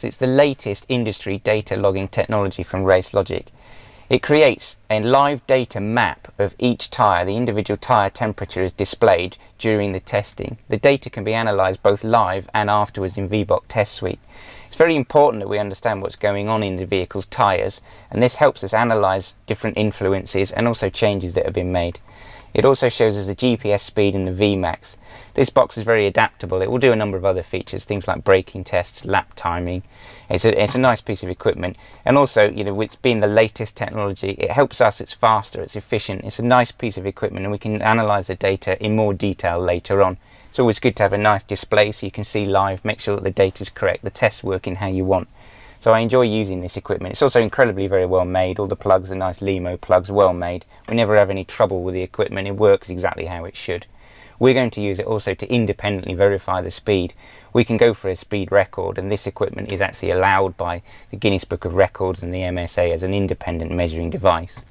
It's the latest industry data logging technology from Racelogic. It creates a live data map of each tyre. The individual tyre temperature is displayed during the testing. The data can be analysed both live and afterwards in VBOX test suite. It's very important that we understand what's going on in the vehicle's tyres, and this helps us analyse different influences and also changes that have been made. It also shows us the GPS speed and the VMAX. This box is very adaptable. It will do a number of other features, things like braking tests, lap timing. It's a nice piece of equipment, and also, you know, it's being the latest technology, it helps us. It's faster, it's efficient, it's a nice piece of equipment, and we can analyse the data in more detail later on. It's always good to have a nice display so you can see live, make sure that the data is correct, the tests working how you want. So I enjoy using this equipment. It's also incredibly very well made. All the plugs are nice Limo plugs, well made. We never have any trouble with the equipment. It works exactly how it should. We're going to use it also to independently verify the speed. We can go for a speed record, and this equipment is actually allowed by the Guinness Book of Records and the MSA as an independent measuring device.